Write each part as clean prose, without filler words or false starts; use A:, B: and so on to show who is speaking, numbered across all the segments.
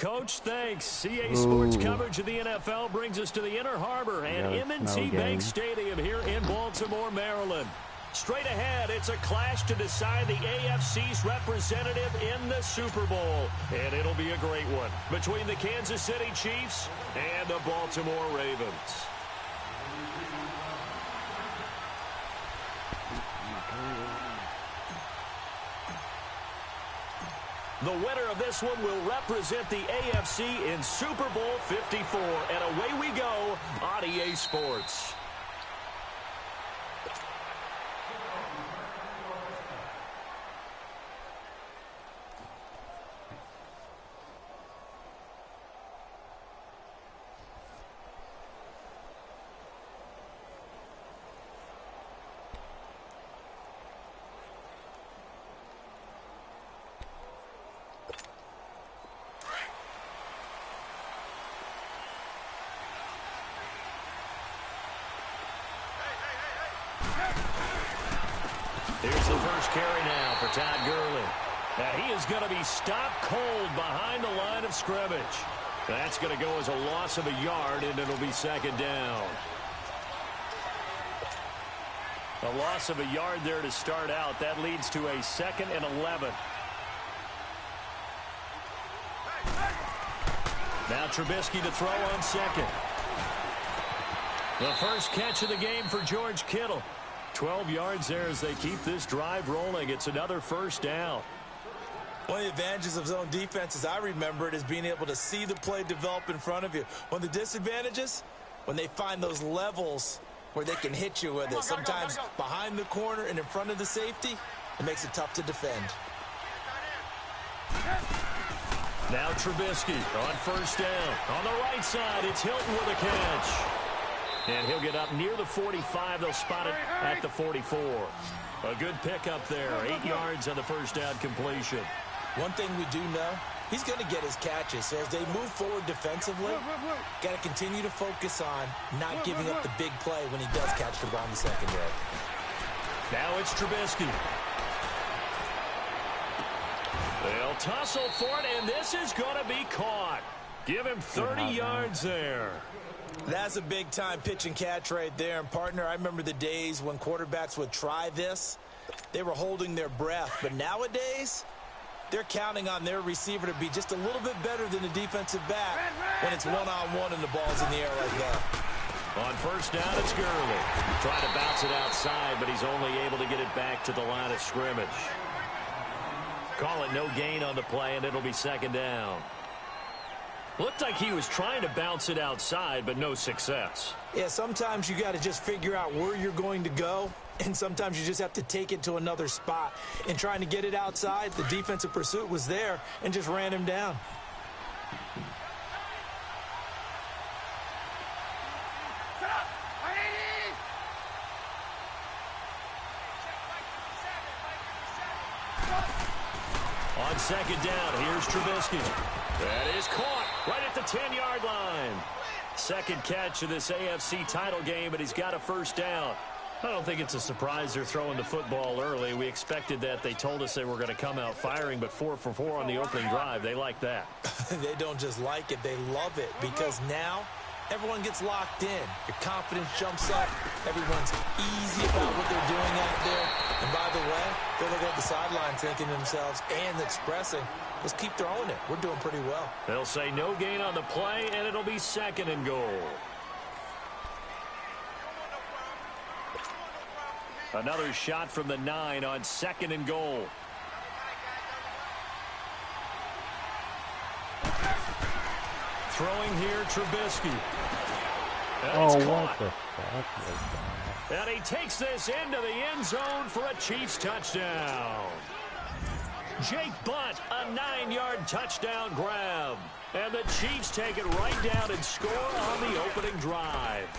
A: Coach, thanks. CA Sports coverage of the NFL brings us to the Inner Harbor and M&T Bank Stadium here in Baltimore, Maryland. Straight ahead, it's a clash to decide the AFC's representative in the Super Bowl. And it'll be a great one between the Kansas City Chiefs and the Baltimore Ravens. The winner of this one will represent the AFC in Super Bowl 54. And away we go on EA Sports. Here's the first carry now for Todd Gurley. Now he is going to be stopped cold behind the line of scrimmage. That's going to go as a loss of a yard, and it'll be second down. A loss of a yard there to start out. That leads to a 2nd and 11. Now Trubisky to throw on second. The first catch of the game for George Kittle. 12 yards there as they keep this drive rolling. It's another first down.
B: One of the advantages of zone defenses, I remember it, is being able to see the play develop in front of you. One of the disadvantages, when they find those levels where they can hit you with it. Sometimes behind the corner and in front of the safety, it makes it tough to defend.
A: Now Trubisky on first down. On the right side, it's Hilton with a catch. And he'll get up near the 45. They'll spot it at the 44. A good pickup there. 8 yards on the first down completion.
B: One thing we do know, he's going to get his catches. So as they move forward defensively, got to continue to focus on not giving up the big play when he does catch the ball in the secondary.
A: Now it's Trubisky. They'll tussle for it, and this is going to be caught. Give him 30 yards there.
B: That's a big-time pitch and catch right there. And, partner, I remember the days when quarterbacks would try this. They were holding their breath. But nowadays, they're counting on their receiver to be just a little bit better than the defensive back when it's one-on-one and the ball's in the air like that.
A: On first down, it's Gurley. Trying to bounce it outside, but he's only able to get it back to the line of scrimmage. Call it no gain on the play, and it'll be second down. Looked like he was trying to bounce it outside, but no success.
B: Yeah, sometimes you got to just figure out where you're going to go, and sometimes you just have to take it to another spot. And trying to get it outside, the defensive pursuit was there and just ran him down.
A: On second down, here's Trubisky. That is caught right at the 10-yard line. Second catch of this AFC title game, but he's got a first down. I don't think it's a surprise they're throwing the football early. We expected that. They told us they were going to come out firing, but 4 for 4 on the opening drive. They like that.
B: They don't just like it, they love it, because now everyone gets locked in. Your confidence jumps up. Everyone's easy about what they're doing out there. And by the way, they're looking at the sideline thinking to themselves and expressing, let's keep throwing it. We're doing pretty well.
A: They'll say no gain on the play, and it'll be second and goal. Another shot from the 9 on second and goal. Throwing here, Trubisky.
C: Oh, what the fuck was that?
A: And he takes this into the end zone for a Chiefs touchdown. Jake Butt, a 9-yard touchdown grab. And the Chiefs take it right down and score on the opening drive.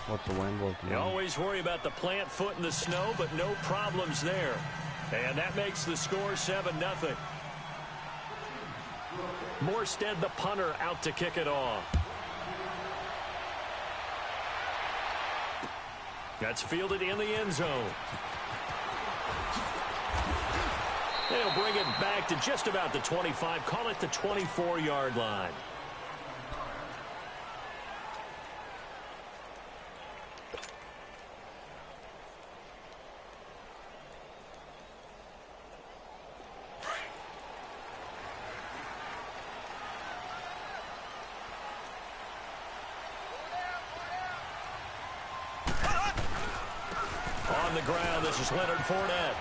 C: What the wind was.
A: You always worry about the plant foot in the snow, but no problems there. And that makes the score 7-0. Morstead, the punter, out to kick it off. That's fielded in the end zone. They'll bring it back to just about the 25. Call it the 24-yard line. On the ground, this is Leonard Fournette.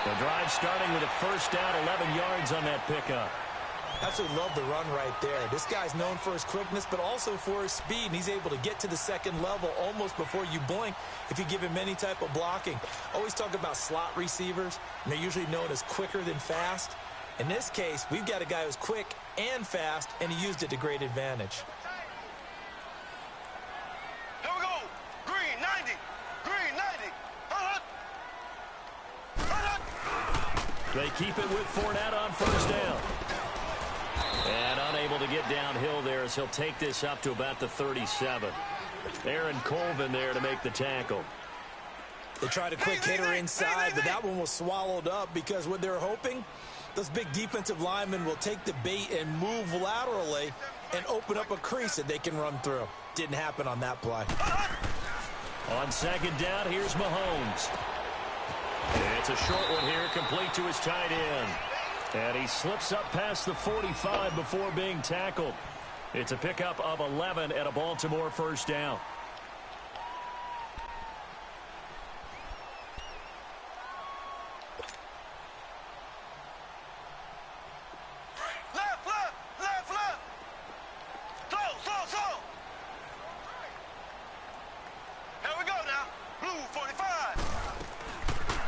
A: The drive starting with a first down, 11 yards on that pickup.
B: Absolutely love the run right there. This guy's known for his quickness, but also for his speed, and he's able to get to the second level almost before you blink if you give him any type of blocking. Always talk about slot receivers, and they're usually known as quicker than fast. In this case, we've got a guy who's quick and fast, and he used it to great advantage.
A: They keep it with Fournette on first down. And unable to get downhill there as he'll take this up to about the 37. Aaron Colvin there to make the tackle.
B: They tried a quick hitter inside, but that one was swallowed up because what they're hoping, those big defensive linemen will take the bait and move laterally and open up a crease that they can run through. Didn't happen on that play.
A: On second down, here's Mahomes. It's a short one here, complete to his tight end. And he slips up past the 45 before being tackled. It's a pickup of 11 at a Baltimore first down.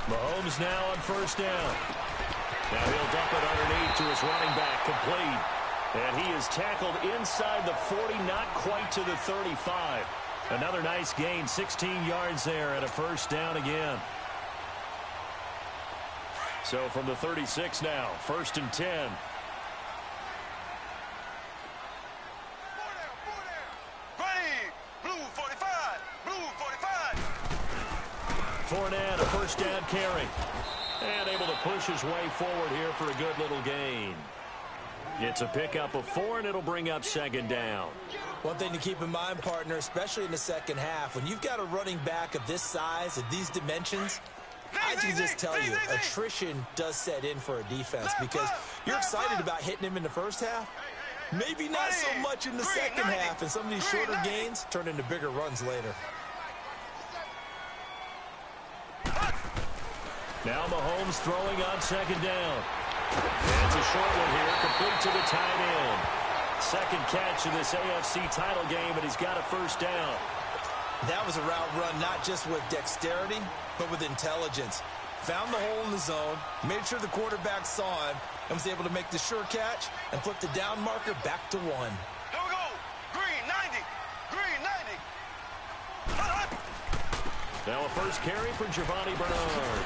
A: Mahomes now on first down. Now he'll dump it underneath to his running back, complete. And he is tackled inside the 40, not quite to the 35. Another nice gain, 16 yards there and a first down again. So from the 36 now, first and 10. Fournette, a first down carry. And able to push his way forward here for a good little gain. It's a pickup of 4, and it'll bring up second down.
B: One thing to keep in mind, partner, especially in the second half, when you've got a running back of this size, of these dimensions, I can just tell you, attrition does set in for a defense because you're excited about hitting him in the first half. Maybe not so much in the second half, and some of these shorter gains turn into bigger runs later.
A: Now Mahomes throwing on second down. It's a short one here, complete to the tight end. Second catch of this AFC title game, and he's got a first down.
B: That was a route run not just with dexterity, but with intelligence. Found the hole in the zone, made sure the quarterback saw him, and was able to make the sure catch and flip the down marker back to 1.
D: Here we go. Green 90. Green 90.
A: Now a first carry for Giovanni Bernard.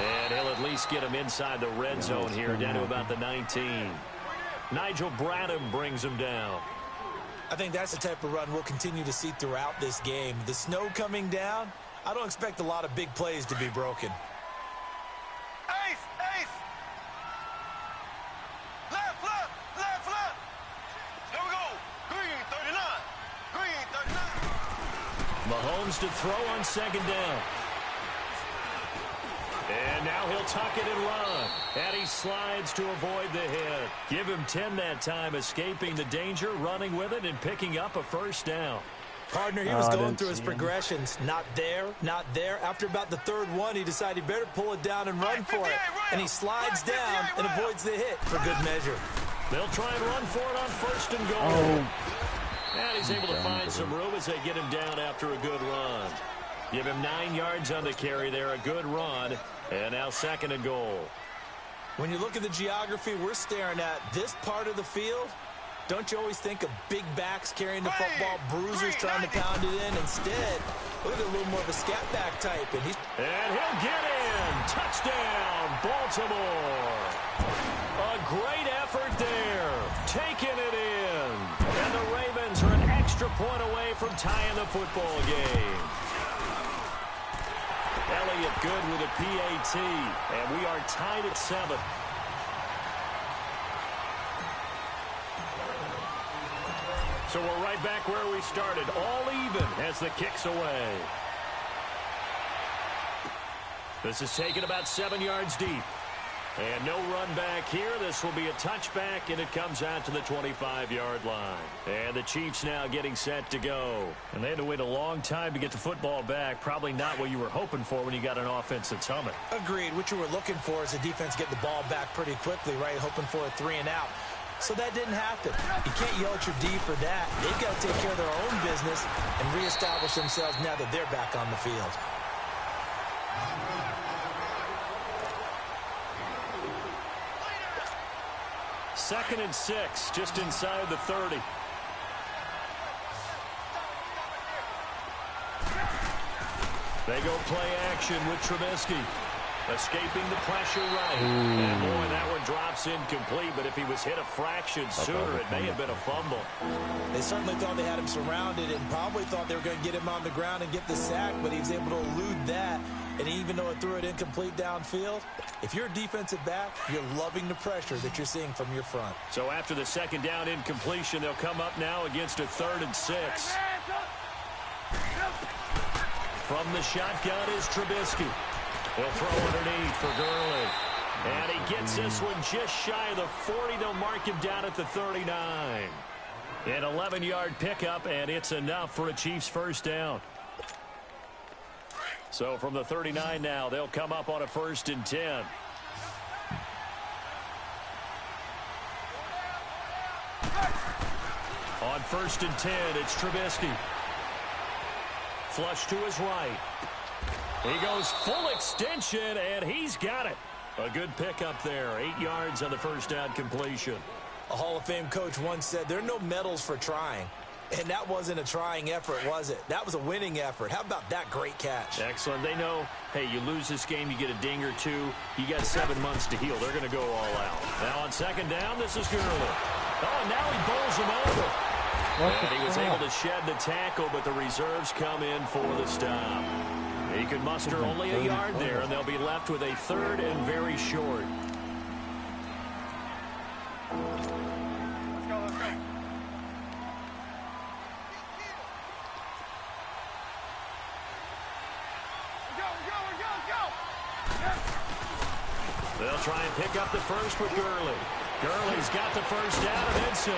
A: And he'll at least get him inside the red zone here, down to about the 19. Nigel Bradham brings him down.
B: I think that's the type of run we'll continue to see throughout this game. The snow coming down, I don't expect a lot of big plays to be broken.
D: Ace, ace. Left, left, left, left. Here we go. Green 39. Green 39.
A: Mahomes to throw on second down. And now he'll tuck it and run. And he slides to avoid the hit. Give him 10 that time, escaping the danger, running with it, and picking up a first down.
B: Partner, he was going through his progressions. Not there, not there. After about the third one, he decided he better pull it down and run for it. And he slides down and avoids the hit for good measure.
A: They'll try and run for it on first and goal. And he's able to find some room as they get him down after a good run. Give him 9 yards on the carry there, a good run. And now second and goal.
B: When you look at the geography we're staring at, this part of the field, don't you always think of big backs carrying the football, bruisers trying to pound it in? Instead, look at a little more of a scat back type. And
A: he'll get in. Touchdown, Baltimore. A great effort there. Taking it in. And the Ravens are an extra point away from tying the football game. Elliott good with a PAT, and we are tied at 7. So we're right back where we started, all even as the kick's away. This is taken about 7 yards deep. And no run back here. This will be a touchback, and it comes out to the 25-yard line. And the Chiefs now getting set to go. And they had to wait a long time to get the football back. Probably not what you were hoping for when you got an offense that's humming.
B: Agreed. What you were looking for is the defense get the ball back pretty quickly, right? Hoping for a 3-and-out. So that didn't happen. You can't yell at your D for that. They've got to take care of their own business and reestablish themselves now that they're back on the field.
A: Second and 6, just inside the 30. They go play action with Trubisky. Escaping the pressure right. And boy, that one drops incomplete, but if he was hit a fraction sooner, it may have been a fumble.
B: They certainly thought they had him surrounded and probably thought they were going to get him on the ground and get the sack, but he was able to elude that. And even though it threw it incomplete downfield, if you're a defensive back, you're loving the pressure that you're seeing from your front.
A: So after the second down incompletion, they'll come up now against a 3rd and 6. From the shotgun is Trubisky. He'll throw underneath for Gurley. And he gets this one just shy of the 40. They'll mark him down at the 39. An 11-yard pickup, and it's enough for a Chiefs first down. So from the 39 now, they'll come up on a 1st and 10. On 1st and 10, it's Trubisky. Flush to his right. He goes full extension, and he's got it. A good pickup there. 8 yards on the first down completion.
B: A Hall of Fame coach once said, there are no medals for trying. And that wasn't a trying effort, was it? That was a winning effort. How about that great catch?
A: Excellent. They know, hey, you lose this game, you get a ding or two. You got 7 months to heal. They're going to go all out. Now on second down, this is Gurley. Oh, and now he bowls him over. And he was able to shed the tackle, but the reserves come in for the stop. He could muster only a yard there, and they'll be left with a 3rd and very short.
D: Let's go, let's go.
A: They'll try and pick up the first with Gurley. Gurley's got the first down and then some.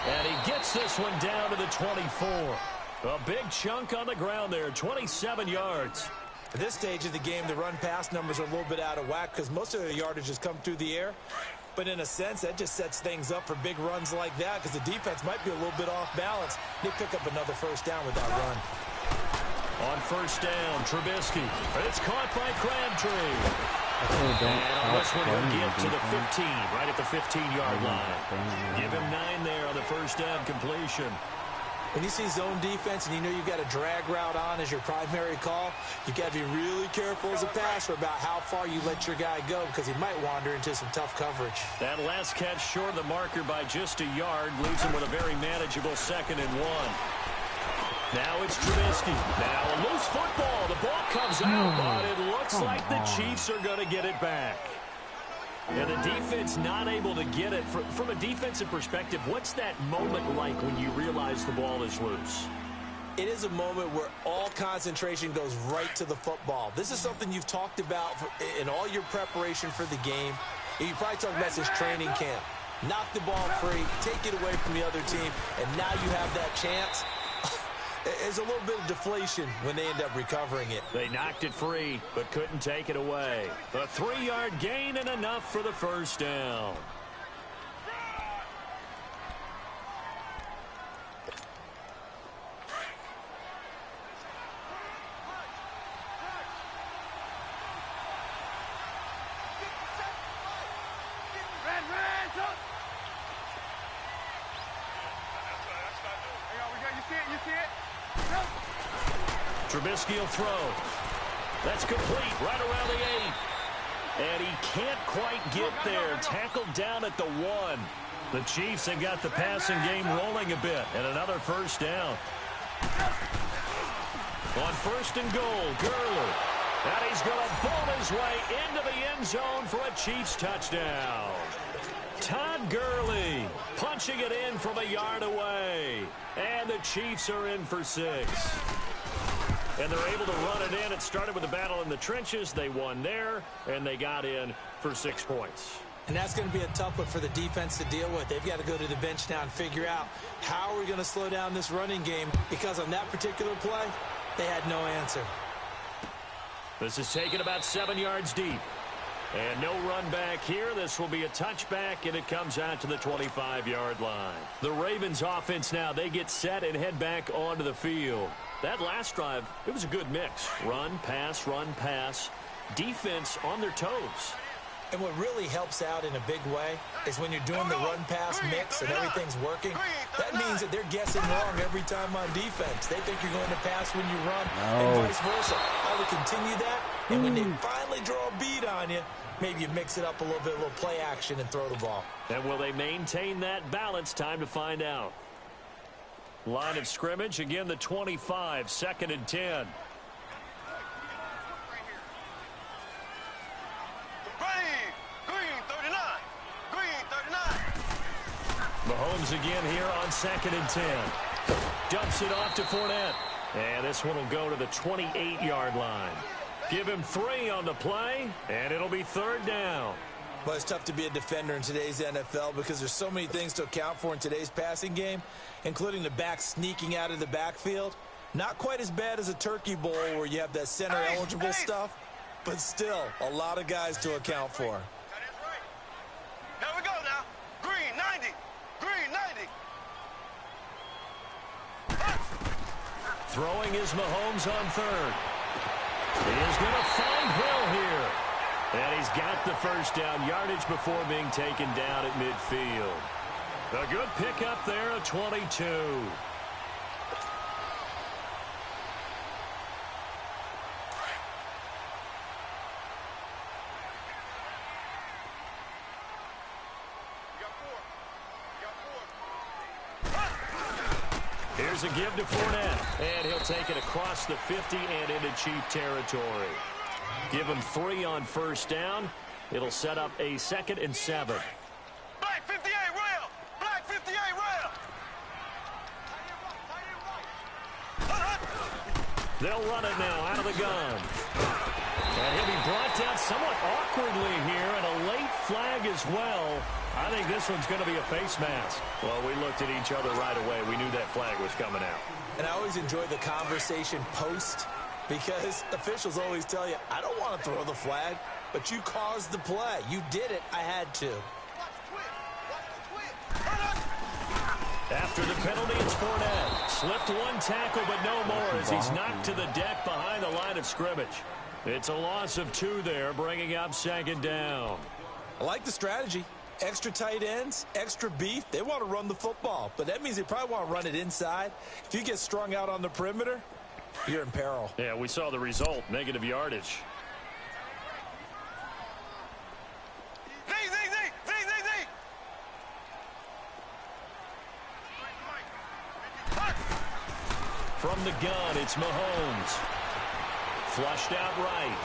A: And he gets this one down to the 24. A big chunk on the ground there, 27 yards.
B: At this stage of the game, the run-pass numbers are a little bit out of whack because most of the yardage has come through the air. But in a sense, that just sets things up for big runs like that because the defense might be a little bit off balance. They pick up another first down with that run.
A: On first down, Trubisky. It's caught by Crabtree. And on this one, he'll get to the 15, right at the 15-yard line. Give him 9 there on the first down completion.
B: When you see zone defense and you know you've got a drag route on as your primary call, you've got to be really careful as a passer about how far you let your guy go because he might wander into some tough coverage.
A: That last catch short of the marker by just a yard leaves him with a very manageable 2nd and 1. Now it's Trubisky. Now a loose football. The ball comes out, but it looks like the Chiefs are going to get it back. And the defense not able to get it. From a defensive perspective, what's that moment like when you realize the ball is loose?
B: It is a moment where all concentration goes right to the football. This is something you've talked about in all your preparation for the game. You probably talked about this training camp. Knock the ball free, take it away from the other team, and now you have that chance. There's a little bit of deflation when they end up recovering it.
A: They knocked it free, but couldn't take it away. A 3-yard gain and enough for the first down. Trubisky will throw. That's complete right around the 8. And he can't quite get there. Tackled down at the 1. The Chiefs have got the passing game rolling a bit. And another first down. On 1st and goal, Gurley. And he's going to bowl his way into the end zone for a Chiefs touchdown. Todd Gurley punching it in from a yard away. And the Chiefs are in for 6. And they're able to run it in. It started with a battle in the trenches. They won there, and they got in for 6 points.
B: And that's going to be a tough one for the defense to deal with. They've got to go to the bench now and figure out how are we going to slow down this running game, because on that particular play, they had no answer.
A: This is taken about 7 yards deep. And no run back here. This will be a touchback, and it comes out to the 25-yard line. The Ravens offense now, they get set and head back onto the field. That last drive, it was a good mix. Run, pass, defense on their toes.
B: And what really helps out in a big way is when you're doing the run-pass mix and everything's working, that means that they're guessing wrong every time on defense. They think you're going to pass when you run and vice versa. I would continue that, and when they finally draw a beat on you, maybe you mix it up a little bit, a little play action, and throw the ball.
A: And will they maintain that balance? Time to find out. Line of scrimmage, again the 25, 2nd and 10. Mahomes again here on 2nd and 10. Dumps it off to Fournette. And this one will go to the 28-yard line. Give him 3 on the play, and it'll be 3rd down.
B: Well, it's tough to be a defender in today's NFL because there's so many things to account for in today's passing game, including the back sneaking out of the backfield. Not quite as bad as a turkey bowl where you have that center-eligible stuff, but still a lot of guys to account for.
D: Here we go now. Green, 90. Green, 90.
A: Throwing is Mahomes on 3rd. He is going to find Hill here. And he's got the first down, yardage before being taken down at midfield. A good pickup there, a 22. Here's a give to Fournette, and he'll take it across the 50 and into Chief territory. Give him 3 on first down. It'll set up a 2nd and 7.
D: Black 58 rail. Black 58 rail.
A: They'll run it now out of the gun. And he'll be brought down somewhat awkwardly here, and a late flag as well. I think this one's going to be a face mask. Well, we looked at each other right away. We knew that flag was coming out.
B: And I always enjoy the conversation post, because officials always tell you, I don't want to throw the flag, but you caused the play. You did it. I had to.
A: After the penalty, it's Fournette. Slipped 1 tackle, but no more as he's knocked to the deck behind the line of scrimmage. It's a loss of 2 there, bringing up 2nd down.
B: I like the strategy. Extra tight ends, extra beef. They want to run the football, but that means they probably want to run it inside. If you get strung out on the perimeter, you're in peril.
A: Yeah, we saw the result, negative yardage. From the gun, it's Mahomes. Flushed out right.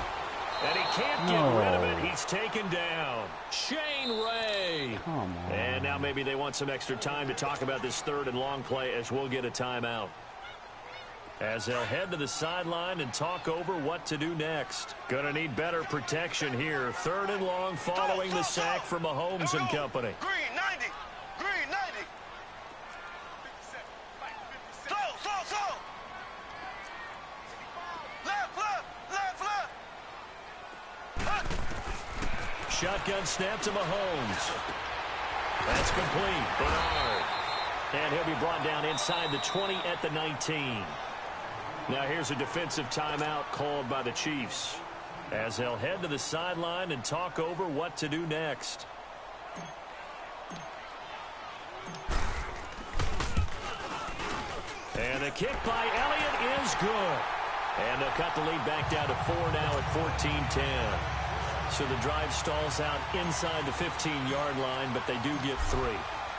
A: And he can't get rid of it. He's taken down. Shane Ray.
C: Come on.
A: And now maybe they want some extra time to talk about this 3rd and long play as we'll get a timeout. As they'll head to the sideline and talk over what to do next. Gonna need better protection here. 3rd and long following the sack from Mahomes and company.
D: Green, 90. Green, 90. Slow. Left.
A: Shotgun snap to Mahomes. That's complete. Bernard. And he'll be brought down inside the 20 at the 19. Now here's a defensive timeout called by the Chiefs as they'll head to the sideline and talk over what to do next. And the kick by Elliott is good. And they'll cut the lead back down to 4 now at 14-10. So the drive stalls out inside the 15-yard line, but they do get 3.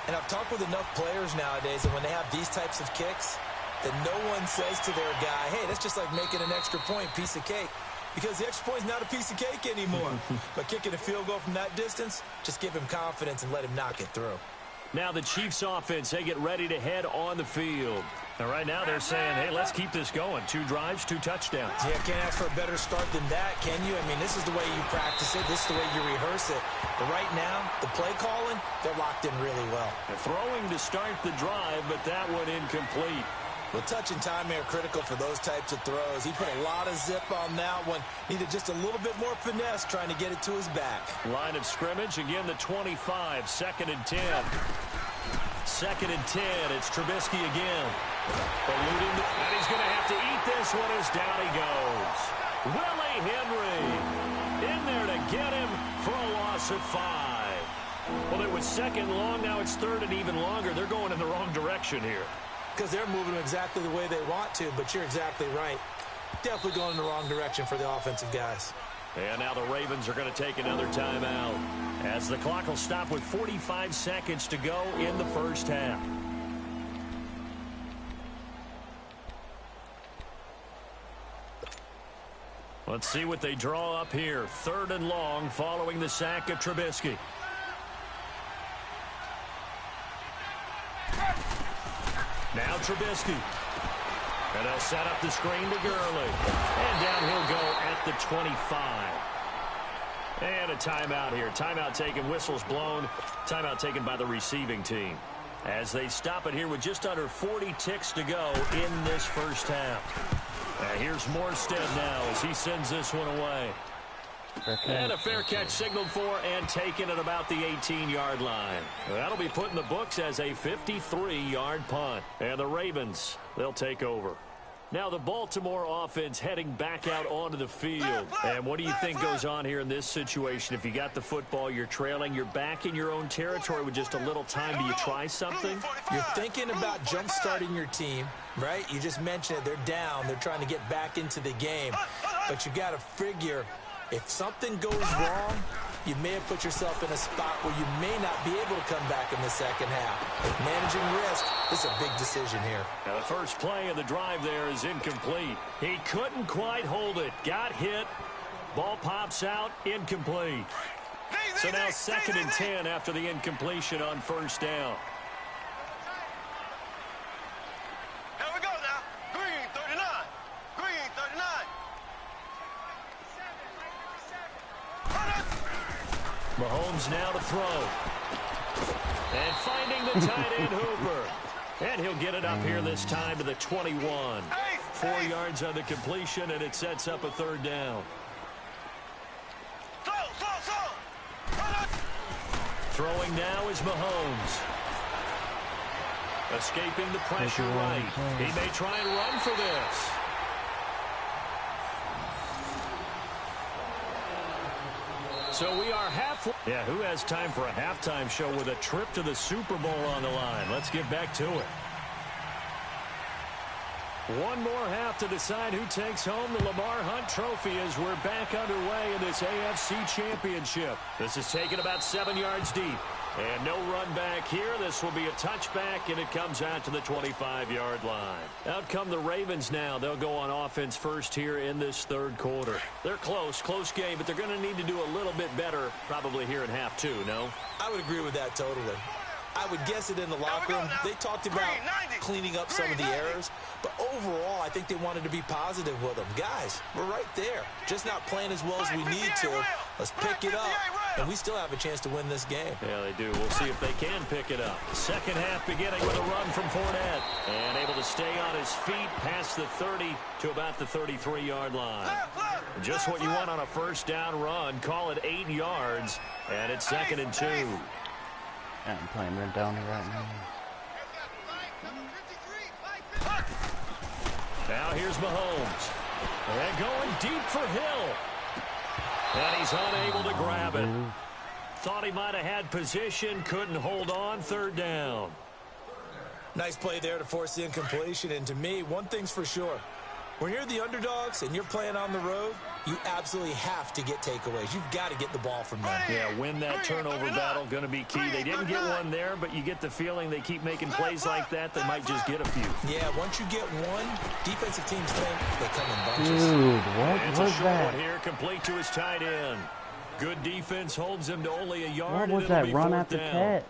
B: And I've talked with enough players nowadays that when they have these types of kicks, that no one says to their guy, hey, that's just like making an extra point, piece of cake. because the extra point is not a piece of cake anymore. But kicking a field goal from that distance, just give him confidence and let him knock it through.
A: Now the Chiefs offense, they get ready to head on the field. And right now they're saying, hey, let's keep this going. 2 drives, 2 touchdowns.
B: Yeah, can't ask for a better start than that, can you? I mean, this is the way you practice it. This is the way you rehearse it. But right now, the play calling, they're locked in really well.
A: They're throwing to start the drive, but that one incomplete.
B: Well, touch and time are critical for those types of throws. He put a lot of zip on that one. Needed just a little bit more finesse trying to get it to his back.
A: Line of scrimmage, again the 25, 2nd and 10. 2nd and 10, it's Trubisky again. And he's going to have to eat this one as down he goes. Willie Henry in there to get him for a loss of 5. Well, it was 2nd long, now it's 3rd and even longer. They're going in the wrong direction here.
B: Because they're moving exactly the way they want to, but you're exactly right. Definitely going in the wrong direction for the offensive guys.
A: And now the Ravens are going to take another timeout as the clock will stop with 45 seconds to go in the first half. Let's see what they draw up here. 3rd and long following the sack of Trubisky. Now Trubisky. And they'll set up the screen to Gurley. And down he'll go at the 25. And a timeout here. Timeout taken, whistles blown. Timeout taken by the receiving team. As they stop it here with just under 40 ticks to go in this first half. Here's Morstead now as he sends this one away. And a fair catch signaled for and taken at about the 18-yard line. That'll be put in the books as a 53-yard punt. And the Ravens, they'll take over. Now the Baltimore offense heading back out onto the field. And what do you think goes on here in this situation? If you got the football, you're trailing, you're back in your own territory with just a little time. Do you try something?
B: You're thinking about jump-starting your team, right? You just mentioned it. They're down. They're trying to get back into the game. But you got to figure if something goes wrong, you may have put yourself in a spot where you may not be able to come back in the second half. Managing risk is a big decision here.
A: Now the first play of the drive there is incomplete. He couldn't quite hold it. Got hit. Ball pops out. Incomplete. So now 2nd and 10 after the incompletion on 1st down.
D: Here we go now. Green 39. Green 39.
A: Mahomes now to throw. And finding the tight end Hooper. And he'll get it up here this time to the 21. 4 yards on the completion, and it sets up a 3rd down. Throwing now is Mahomes. Escaping the pressure right. He may try and run for this. So we are halfway. Yeah, who has time for a halftime show with a trip to the Super Bowl on the line? Let's get back to it. One more half to decide who takes home the Lamar Hunt Trophy as we're back underway in this AFC Championship. This is taken about 7 yards deep. And no run back here. This will be a touchback, and it comes out to the 25-yard line. Out come the Ravens now. They'll go on offense first here in this 3rd quarter. They're close game, but they're going to need to do a little bit better probably here in half 2, no?
B: I would agree with that totally. I would guess it in the locker room. They talked about cleaning up some of the errors, but overall, I think they wanted to be positive with them. Guys, we're right there. Just not playing as well as we need to. Let's pick it up, and we still have a chance to win this game.
A: Yeah, they do. We'll see if they can pick it up. Second half beginning with a run from Fournette. And able to stay on his feet past the 30 to about the 33-yard line. Just what you want on a first down run. Call it 8 yards, and it's 2nd and 2.
C: I'm playing Red Downey right now.
A: Now here's Mahomes. And going deep for Hill. And he's unable to grab it. Thought he might have had position, couldn't hold on. 3rd down.
B: Nice play there to force the incompletion. And to me, one thing's for sure. When you're the underdogs and you're playing on the road, you absolutely have to get takeaways. You've got to get the ball from them.
A: Yeah, win that turnover battle, going to be key. They didn't get one there, but you get the feeling they keep making plays like that, they might just get a few.
B: Yeah, once you get one, defensive teams think they come in bunches.
C: Dude, what
A: It's a
C: was
A: short
C: that?
A: one here, complete to his tight end. Good defense holds him to only a yard.
C: What was that run after catch?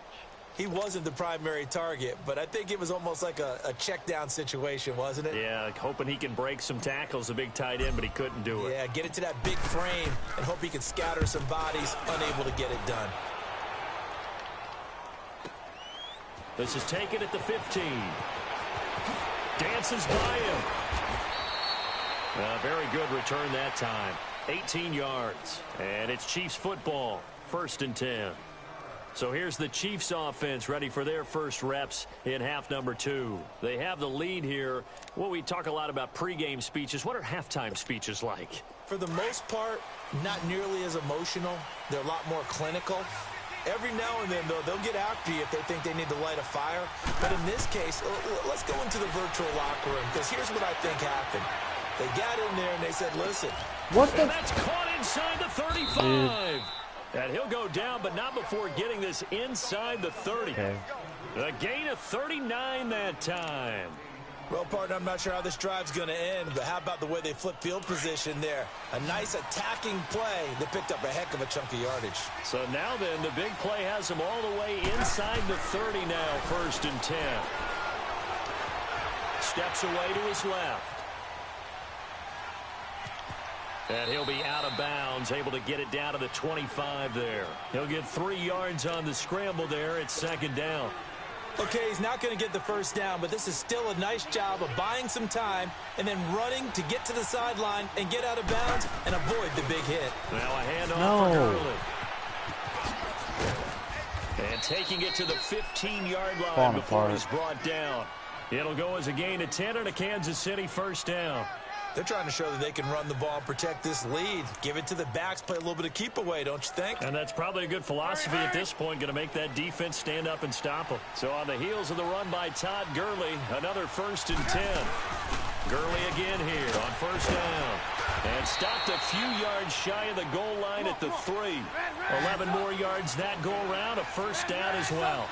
B: He wasn't the primary target, but I think it was almost like a check down situation, wasn't it?
A: Yeah, hoping he can break some tackles, a big tight end, but he couldn't do it.
B: Yeah, get it to that big frame and hope he can scatter some bodies, unable to get it done.
A: This is taken at the 15. Dances by him. Very good return that time. 18 yards. And it's Chiefs football. 1st and 10. So here's the Chiefs offense ready for their first reps in half number 2. They have the lead here. Well, we talk a lot about pregame speeches. What are halftime speeches like?
B: For the most part, not nearly as emotional. They're a lot more clinical. Every now and then, though, they'll get after you if they think they need to light a fire. But in this case, let's go into the virtual locker room, because here's what I think happened. They got in there and they said, listen.
C: What the?
A: And that's caught inside the 35. And he'll go down, but not before getting this inside the 30.
C: Okay.
A: A gain of 39 that time.
B: Well, partner, I'm not sure how this drive's going to end, but how about the way they flip field position there? A nice attacking play that picked up a heck of a chunk of yardage.
A: So now then, the big play has him all the way inside the 30 now, 1st and 10. Steps away to his left. And he'll be out of bounds, able to get it down to the 25 there. He'll get 3 yards on the scramble there. It's 2nd down.
B: Okay, he's not going to get the first down, but this is still a nice job of buying some time and then running to get to the sideline and get out of bounds and avoid the big hit.
A: Now a handoff for Gurley. And taking it to the 15-yard line before he's brought down. It'll go as a gain of 10 and a Kansas City 1st down.
B: They're trying to show that they can run the ball, protect this lead. Give it to the backs, play a little bit of keep away, don't you think?
A: And that's probably a good philosophy at this point, going to make that defense stand up and stop them. So on the heels of the run by Todd Gurley, another 1st and 10. Gurley again here on 1st down. And stopped a few yards shy of the goal line at the 3. 11 more yards that go around, a 1st down as well.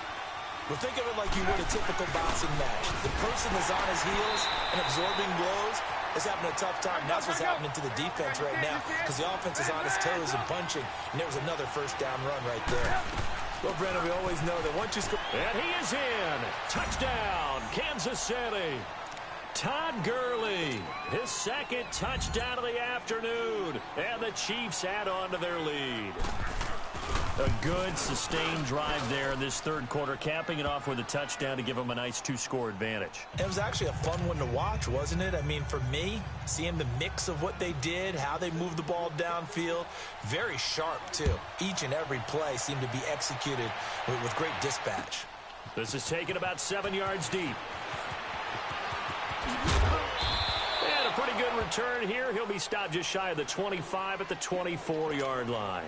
B: Well, think of it like you would a typical boxing match. The person is on his heels and absorbing blows is having a tough time. That's what's happening to the defense right now, because the offense is on its toes and punching, and there was another 1st down run right there. Well, Brandon, we always know that once you score...
A: And he is in. Touchdown, Kansas City. Todd Gurley, his 2nd touchdown of the afternoon, and the Chiefs add on to their lead. A good, sustained drive there in this 3rd quarter, capping it off with a touchdown to give them a nice 2-score advantage.
B: It was actually a fun one to watch, wasn't it? I mean, for me, seeing the mix of what they did, how they moved the ball downfield, very sharp, too. Each and every play seemed to be executed with great dispatch.
A: This is taken about 7 yards deep. And a pretty good return here. He'll be stopped just shy of the 25 at the 24-yard line.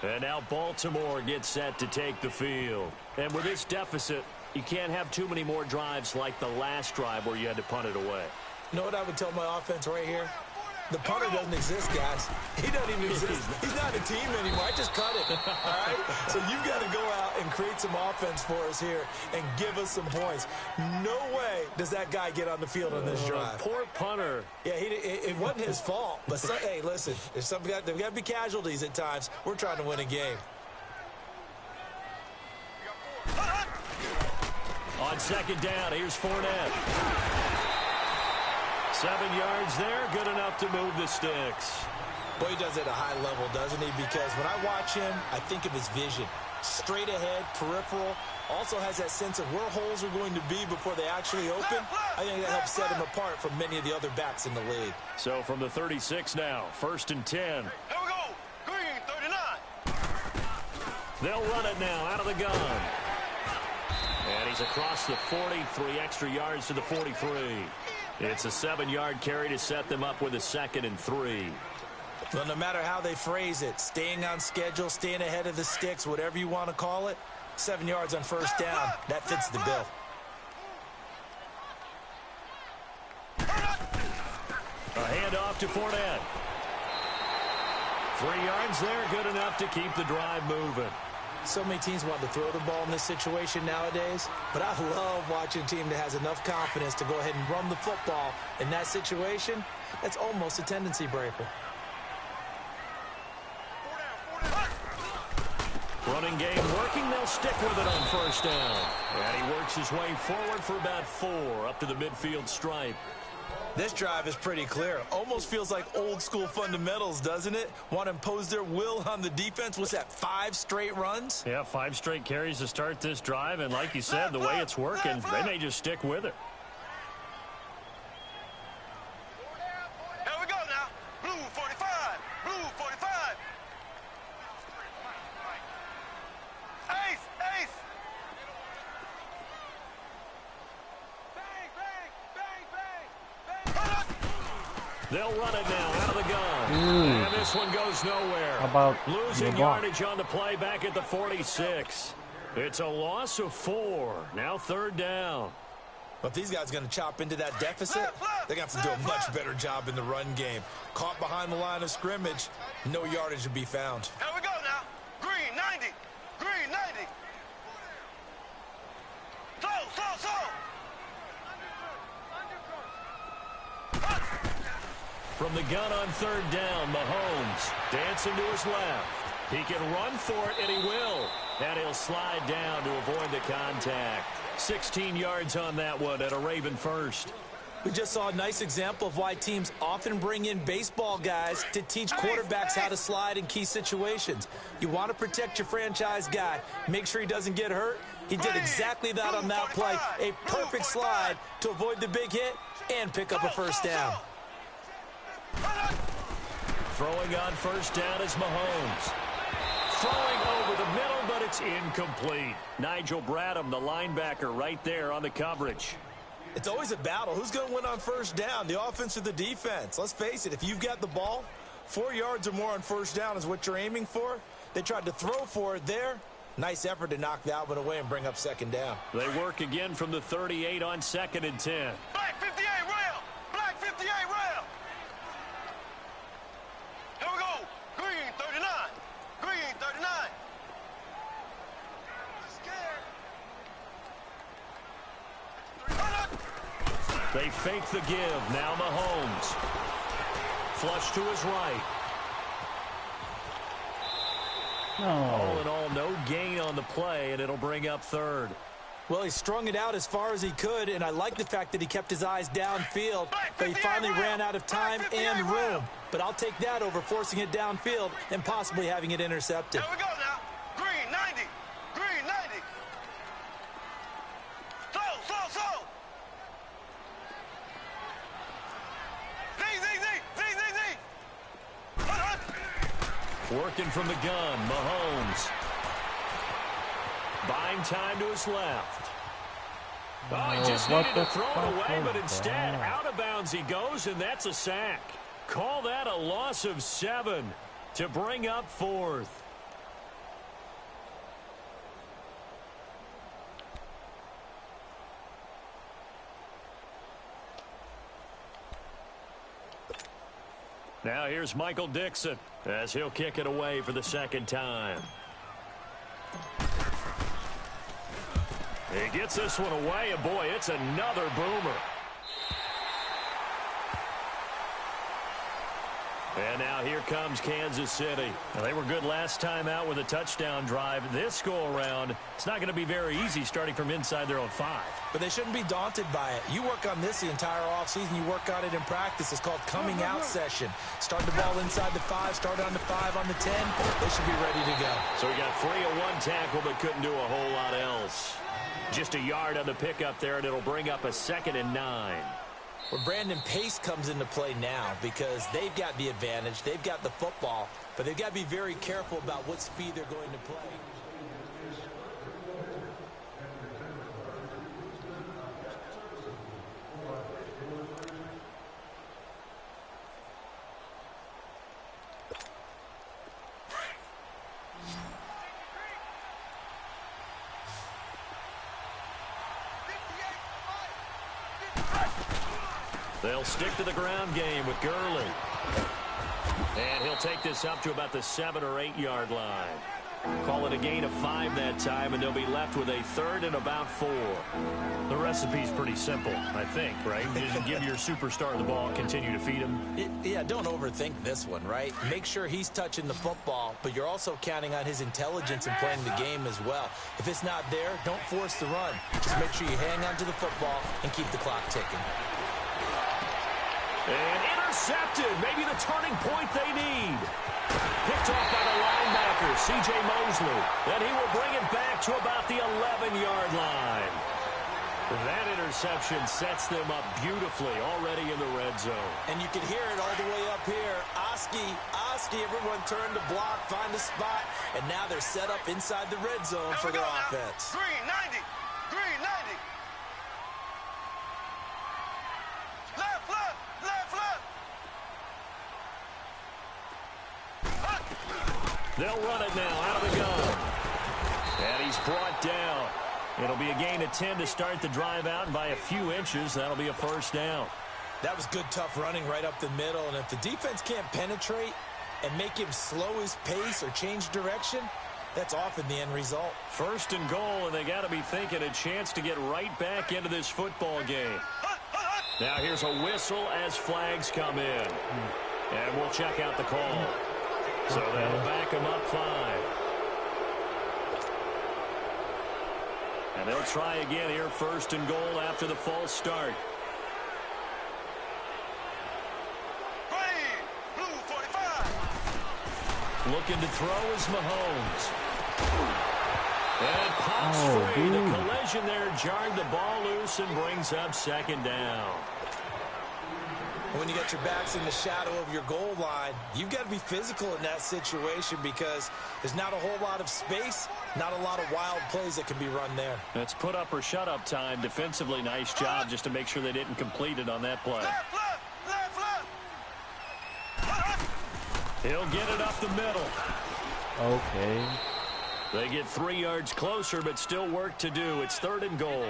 A: And now Baltimore gets set to take the field. And with this deficit, you can't have too many more drives like the last drive where you had to punt it away.
B: You know what I would tell my offense right here? The punter doesn't exist, guys. He doesn't even exist. He's not a team anymore. I just cut it, all right? So you've got to go out and create some offense for us here and give us some points. No way does that guy get on the field on this drive.
A: Poor punter.
B: Yeah, it wasn't his fault. But, hey, listen, there's got to be casualties at times. We're trying to win a game.
A: On 2nd down, here's Fournette. 7 yards there, good enough to move the sticks.
B: Boy, he does it at a high level, doesn't he? Because when I watch him, I think of his vision. Straight ahead, peripheral. Also has that sense of where holes are going to be before they actually open. I think that helps set him apart from many of the other backs in the league.
A: So from the 36 now, 1st and 10.
D: Here we go. Green, 39.
A: They'll run it now out of the gun. And he's across the 40, 3 extra yards to the 43. It's a 7-yard carry to set them up with a 2nd and 3.
B: Well, no matter how they phrase it, staying on schedule, staying ahead of the sticks, whatever you want to call it, 7 yards on 1st down, that fits the bill.
A: A handoff to Fournette. 3 yards there, good enough to keep the drive moving.
B: So many teams want to throw the ball in this situation nowadays, but I love watching a team that has enough confidence to go ahead and run the football in that situation. That's almost a tendency breaker.
A: Running game working. They'll stick with it on first down. And he works his way forward for about 4 up to the midfield stripe.
B: This drive is pretty clear. Almost feels like old school fundamentals, doesn't it? Want to impose their will on the defense. What's that, 5 straight runs?
A: Yeah, 5 straight carries to start this drive. And like you said, the way it's working, they may just stick with it.
D: Here we go now. Blue 45. Blue 45. Ace. Ace. Bang, bang, bang, bang.
A: They'll run it now out of the gun. And this one goes nowhere.
C: How about
A: losing yardage on the play back at the 46. It's a loss of 4. Now 3rd down.
B: But these guys going to chop into that deficit, they're going to have to do a much better job in the run game. Caught behind the line of scrimmage, no yardage to be found.
D: Here we go now. Green 90. Green 90. Slow.
A: From the gun on 3rd down, Mahomes dancing to his left. He can run for it, and he will. And he'll slide down to avoid the contact. 16 yards on that one at a Raven first.
B: We just saw a nice example of why teams often bring in baseball guys to teach quarterbacks how to slide in key situations. You want to protect your franchise guy. Make sure he doesn't get hurt. He did exactly that on that play. A perfect slide to avoid the big hit and pick up a first down.
A: Throwing on first down is Mahomes. Throwing over the middle, but it's incomplete. Nigel Bradham, the linebacker, right there on the coverage.
B: It's always a battle. Who's going to win on first down, the offense or the defense? Let's face it, if you've got the ball, 4 yards or more on first down is what you're aiming for. They tried to throw for it there. Nice effort to knock that one away and bring up 2nd down.
A: They work again from the 38 on 2nd and 10.
D: Black 58 rail. Black 58 rail. Here we go. Green 39. Green 39.
A: They fake the give. Now Mahomes. Flush to his right. All in all, no gain on the play, and it'll bring up 3rd.
B: Well, he strung it out as far as he could, and I like the fact that he kept his eyes downfield, but he finally ran out of time and room. But I'll take that over forcing it downfield and possibly having it intercepted.
D: Here we go now. Green 90. Green 90. Slow. Z.
A: Working from the gun, Mahomes. Buying time to his left. Oh, he just needed to throw it away, but instead, out of bounds he goes, and that's a sack. Call that a loss of 7 to bring up 4th. Now here's Michael Dixon as he'll kick it away for the 2nd time. He gets this one away, and boy, it's another boomer. And now here comes Kansas City. Now, they were good last time out with a touchdown drive. This go-around, it's not going to be very easy starting from inside their own 5.
B: But they shouldn't be daunted by it. You work on this the entire offseason. You work on it in practice. It's called coming out session. Start the ball inside the 5, start on the 5, on the 10. They should be ready to go.
A: So we got 3 of 1 tackle, but couldn't do a whole lot else. Just a yard on the pickup there, and it'll bring up a 2nd and 9.
B: Where Brandon Pace comes into play now because they've got the advantage. They've got the football, but they've got to be very careful about what speed they're going to play.
A: They'll stick to the ground game with Gurley. And he'll take this up to about the 7 or 8 yard line. Call it a gain of 5 that time, and they'll be left with a 3rd and about 4.
E: The recipe's pretty simple, I think, right? Just give your superstar the ball, continue to feed him.
B: Yeah, don't overthink this one, right? Make sure he's touching the football, but you're also counting on his intelligence in playing the game as well. If it's not there, don't force the run. Just make sure you hang on to the football and keep the clock ticking.
A: And intercepted. Maybe the turning point they need. Picked off by the linebacker, C.J. Mosley. And he will bring it back to about the 11-yard line. That interception sets them up beautifully already in the red zone.
B: And you can hear it all the way up here. Oski, everyone turned to block, find a spot, and now they're set up inside the red zone for their offense.
D: Green 90. Green 90. Left, left, left, left.
A: They'll run it now out of the gun. And he's brought down. It'll be a gain of 10 to start the drive out, and by a few inches, that'll be a first down.
B: That was good, tough running right up the middle, and if the defense can't penetrate and make him slow his pace or change direction, that's often the end result.
A: 1st and goal, and they got to be thinking a chance to get right back into this football game. Now here's a whistle as flags come in. And we'll check out the call. So that'll back them up 5. And they'll try again here, 1st and goal after the false start.
D: Green, blue 45.
A: Looking to throw is Mahomes. And pops free.
C: dude.
A: The collision there jarred the ball loose and brings up 2nd down.
B: When you got your backs in the shadow of your goal line, you've got to be physical in that situation because there's not a whole lot of space, not a lot of wild plays that can be run there.
A: That's put up or shut up time. Defensively, nice job just to make sure they didn't complete it on that play.
D: Left, left, left, left.
A: He'll get it up the middle.
C: Okay.
A: They get 3 yards closer, but still work to do. It's 3rd and goal.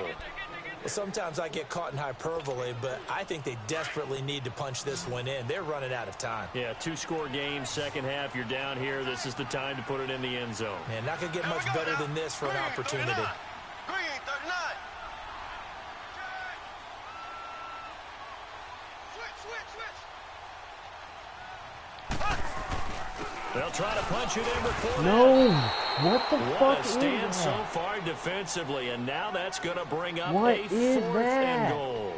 B: Well, sometimes I get caught in hyperbole, but I think they desperately need to punch this one in. They're running out of time.
A: Yeah, 2-score game, second half. You're down here. This is the time to put it in the end zone.
B: Man, not going to get much better than this for an opportunity.
D: Green 39. Switch.
A: They'll try to punch it in before
C: No! What the
A: What
C: fuck
A: a
C: is
A: stand so
C: that?
A: far defensively, and now that's going to bring up
C: What
A: a
C: is
A: 4th
C: that?
A: and goal.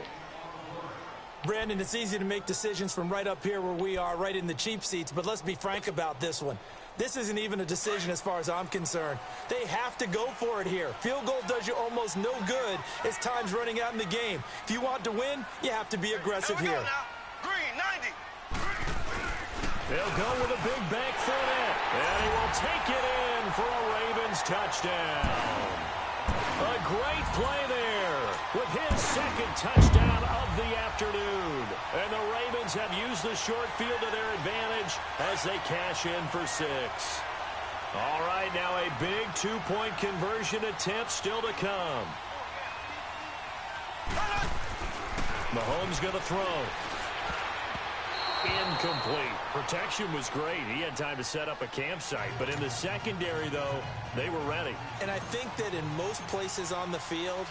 B: Brandon, it's easy to make decisions from right up here where we are, right in the cheap seats, but let's be frank about this one. This isn't even a decision as far as I'm concerned. They have to go for it here. Field goal does you almost no good as time's running out in the game. If you want to win, you have to be aggressive here.
D: Green 90.
A: They'll go with a big back foot in, and he will take it in for a Ravens touchdown. A great play there with his 2nd touchdown of the afternoon. And the Ravens have used the short field to their advantage as they cash in for 6. All right, now a big 2-point conversion attempt still to come. Mahomes going to throw. Incomplete. Protection was great. He had time to set up a campsite. But in the secondary, though, they were ready.
B: And I think that in most places on the field,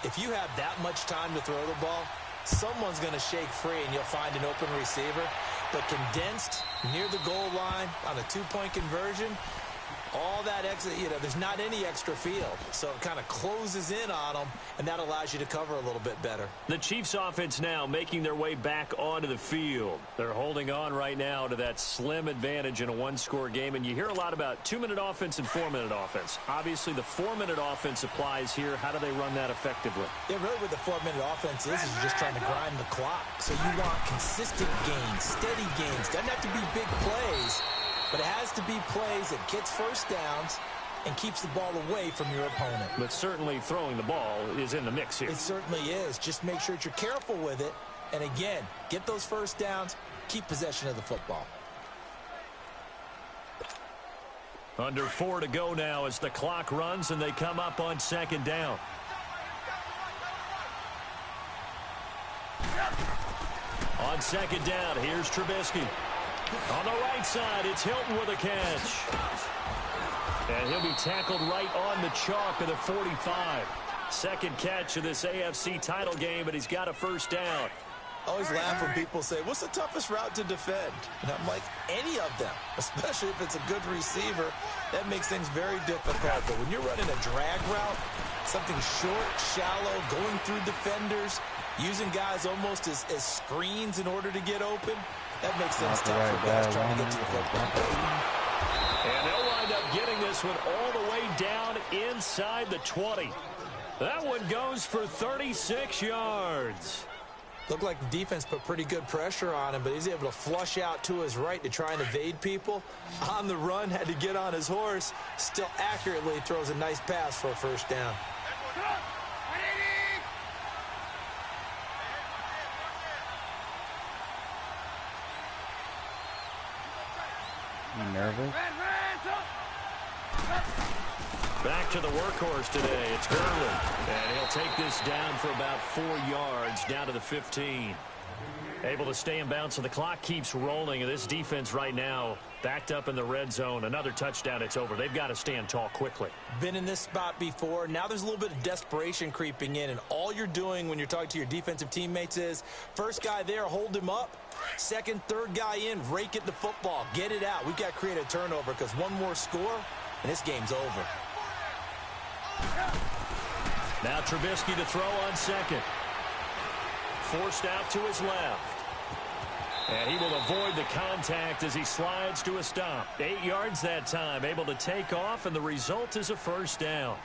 B: if you have that much time to throw the ball, someone's going to shake free and you'll find an open receiver. But condensed near the goal line on a 2-point conversion, all that extra, there's not any extra field. So it kind of closes in on them, and that allows you to cover a little bit better.
A: The Chiefs offense now making their way back onto the field. They're holding on right now to that slim advantage in a 1-score game. And you hear a lot about 2-minute offense and 4-minute offense. Obviously, the 4-minute offense applies here. How do they run that effectively?
B: Yeah, really what the 4-minute offense is you're just trying to grind the clock. So you want consistent gains, steady gains. Doesn't have to be big plays. But it has to be plays that gets first downs and keeps the ball away from your opponent.
A: But certainly throwing the ball is in the mix here.
B: It certainly is. Just make sure that you're careful with it. And again, get those first downs, keep possession of the football.
A: Under 4 to go now as the clock runs and they come up on 2nd down. On 2nd down, here's Trubisky. On the right side, it's Hilton with a catch. And he'll be tackled right on the chalk of the 45. Second catch of this AFC title game, and he's got a first down.
B: I always laugh when people say, what's the toughest route to defend? And I'm like, any of them, especially if it's a good receiver. That makes things very difficult. But when you're running a drag route, something short, shallow, going through defenders, using guys almost as screens in order to get open, that makes things tough for guys trying to get to the football.
A: And they'll wind up getting this one all the way down inside the 20. That one goes for 36 yards.
B: Looked like the defense put pretty good pressure on him, but he's able to flush out to his right to try and evade people. On the run, had to get on his horse. Still accurately throws a nice pass for a first down.
C: You nervous?
A: Back to the workhorse today. It's Gurley. And he'll take this down for about 4 yards, down to the 15. Able to stay in bounds, so the clock keeps rolling. And this defense right now backed up in the red zone. Another touchdown, it's over. They've got to stand tall quickly.
B: Been in this spot before. Now there's a little bit of desperation creeping in. And all you're doing when you're talking to your defensive teammates is, first guy there, hold him up. Second, third guy in, rake at the football. Get it out. We've got to create a turnover because one more score, and this game's over.
A: Now Trubisky to throw on second. Forced out to his left. And he will avoid the contact as he slides to a stop. 8 yards that time, able to take off, and the result is a first down.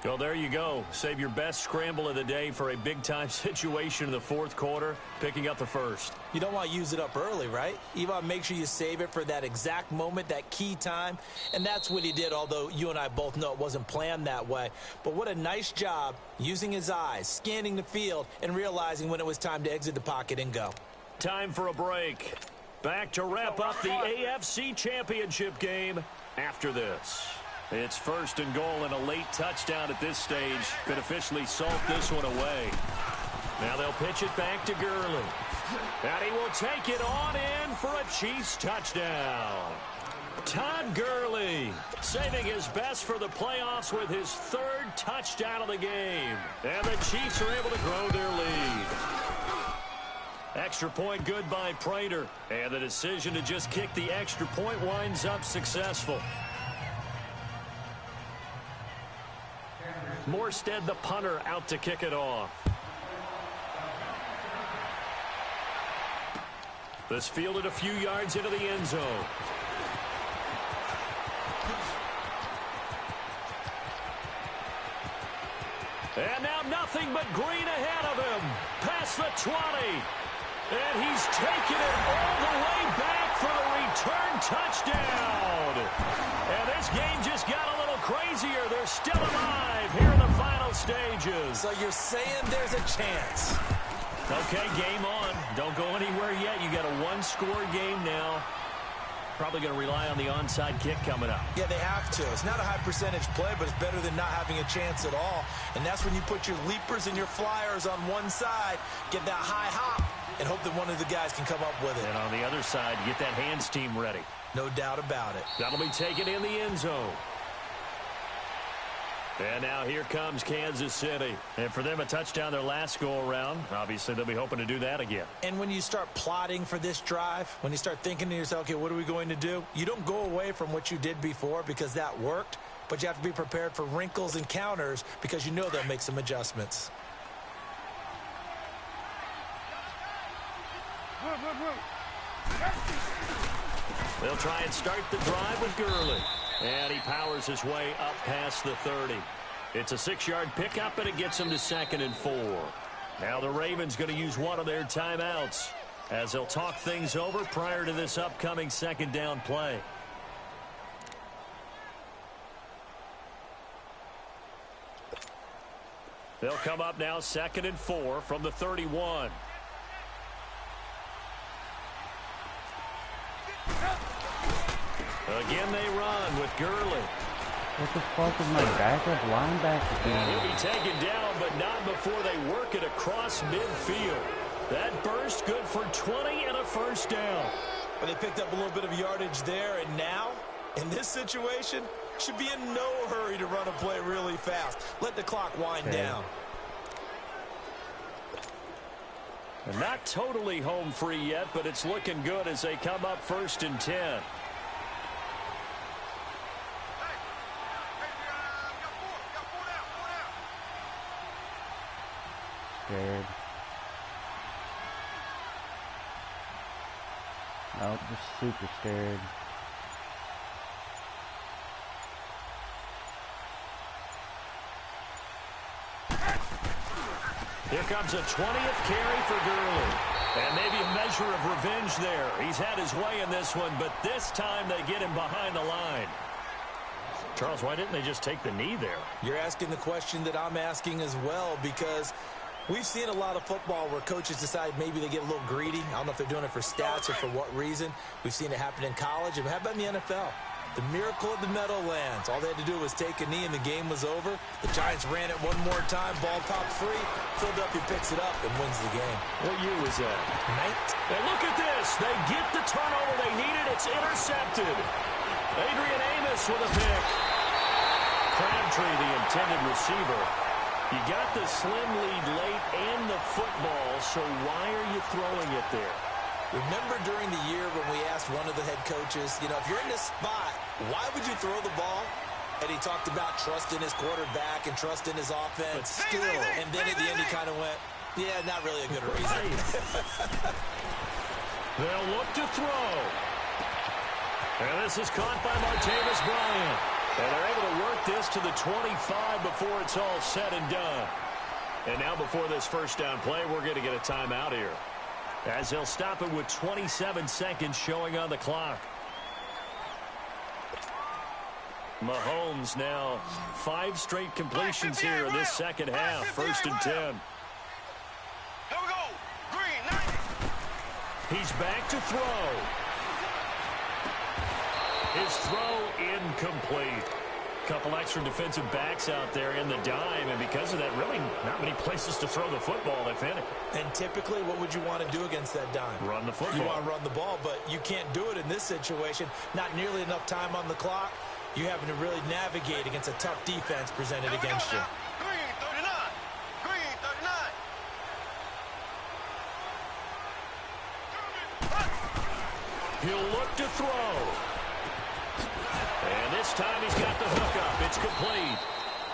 A: Well, there you go. Save your best scramble of the day for a big-time situation in the fourth quarter, picking up the first.
B: You don't want to use it up early, right? You want to make sure you save it for that exact moment, that key time. And that's what he did, although you and I both know it wasn't planned that way. But what a nice job using his eyes, scanning the field, and realizing when it was time to exit the pocket and go.
A: Time for a break. Back to wrap up the AFC Championship game after this. It's first and goal, and a late touchdown at this stage could officially salt this one away. Now they'll pitch it back to Gurley. And he will take it on in for a Chiefs touchdown. Todd Gurley saving his best for the playoffs with his third touchdown of the game. And the Chiefs are able to grow their lead. Extra point good by Prater. And the decision to just kick the extra point winds up successful. Morstead, the punter, out to kick it off. This fielded a few yards into the end zone. And now nothing but green ahead of him. Past the 20. And he's taken it all the way back for the return touchdown. And this game just got a little crazier. They're still alive here in the final stages.
B: So you're saying there's a chance.
A: Okay, game on. Don't go anywhere yet. You got a one-score game now. Probably going to rely on the onside kick coming up.
B: Yeah, they have to. It's not a high percentage play, but it's better than not having a chance at all. And that's when you put your leapers and your flyers on one side, get that high hop, and hope that one of the guys can come up with it.
A: And on the other side, get that hands team ready.
B: No doubt about it.
A: That'll be taken in the end zone. And now here comes Kansas City. And for them, a touchdown their last go-around. Obviously, they'll be hoping to do that again.
B: And when you start plotting for this drive, when you start thinking to yourself, okay, what are we going to do? You don't go away from what you did before because that worked, but you have to be prepared for wrinkles and counters because you know they'll make some adjustments.
A: They'll try and start the drive with Gurley. And he powers his way up past the 30. It's a 6-yard pickup, and it gets him to 2nd and 4. Now the Ravens going to use one of their timeouts as they'll talk things over prior to this upcoming second down play. They'll come up now 2nd and 4 from the 31. Again they run with Gurley.
C: What the fuck is my backup linebacker doing?
A: He'll be taken down, but not before they work it across midfield. That burst good for 20 and a first down.
B: But they picked up a little bit of yardage there, and now, in this situation, should be in no hurry to run a play really fast. Let the clock wind down.
A: And not totally home free yet, but it's looking good as they come up 1st and 10.
C: Scared. Nope, just super scared.
A: Here comes a 20th carry for Gurley. And maybe a measure of revenge there. He's had his way in this one, but this time they get him behind the line. Charles, why didn't they just take the knee there?
B: You're asking the question that I'm asking as well, because we've seen a lot of football where coaches decide maybe they get a little greedy. I don't know if they're doing it for stats or for what reason. We've seen it happen in college. And how about in the NFL? The miracle of the Meadowlands. All they had to do was take a knee and the game was over. The Giants ran it one more time. Ball popped free. Philadelphia picks it up and wins the game.
A: What year was that? And look at this. They get the turnover they needed. It's intercepted. Adrian Amos with a pick. Crabtree, the intended receiver. You got the slim lead late and the football, so why are you throwing it there?
B: Remember during the year when we asked one of the head coaches, you know, if you're in this spot, why would you throw the ball? And he talked about trust in his quarterback and trust in his offense. But still, and then at the end he kind of went, yeah, not really a good reason.
A: They'll look to throw. And this is caught by Martavis Bryant. And they're able to work this to the 25 before it's all said and done. And now before this first down play, we're going to get a timeout here, as they'll stop it with 27 seconds showing on the clock. Mahomes now 5 straight completions here in this second half. 1st and 10.
D: Here we go. Green, 90.
A: He's back to throw. His throw incomplete. Couple extra defensive backs out there in the dime, and because of that, really not many places to throw the football, if any.
B: And typically, what would you want to do against that dime?
A: Run the football.
B: You want to run the ball, but you can't do it in this situation. Not nearly enough time on the clock. You having to really navigate against a tough defense presented against you.
D: Green, 39. Green, 39.
A: He'll look to throw. And this time he's got the hook up. It's complete.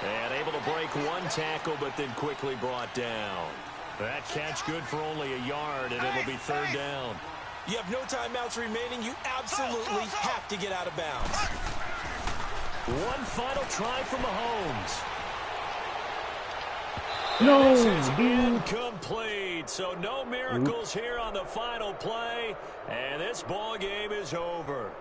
A: And able to break one tackle, but then quickly brought down. That catch good for only a yard, and it'll be 3rd down.
B: You have no timeouts remaining. You absolutely have to get out of bounds.
A: One final try from Mahomes.
C: No,
A: This is
C: dude.
A: incomplete. So no miracles here on the final play. And this ball game is over.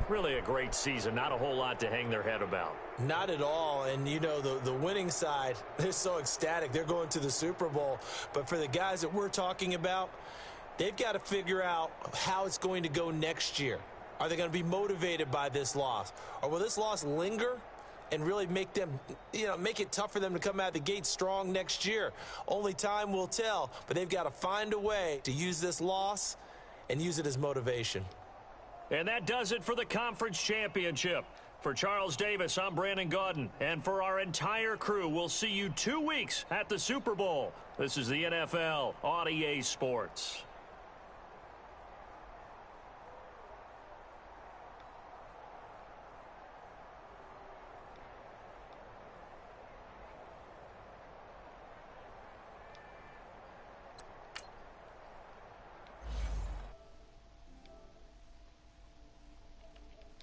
A: Really a great season. Not a whole lot to hang their head about.
B: Not at all. And, you know, the winning side, they're so ecstatic. They're going to the Super Bowl. But for the guys that we're talking about, they've got to figure out how it's going to go next year. Are they going to be motivated by this loss? Or will this loss linger and really make them, you know, make it tough for them to come out of the gate strong next year? Only time will tell. But they've got to find a way to use this loss and use it as motivation.
A: And that does it for the conference championship. For Charles Davis, I'm Brandon Gaudin. And for our entire crew, we'll see you 2 weeks at the Super Bowl. This is the NFL on EA Sports.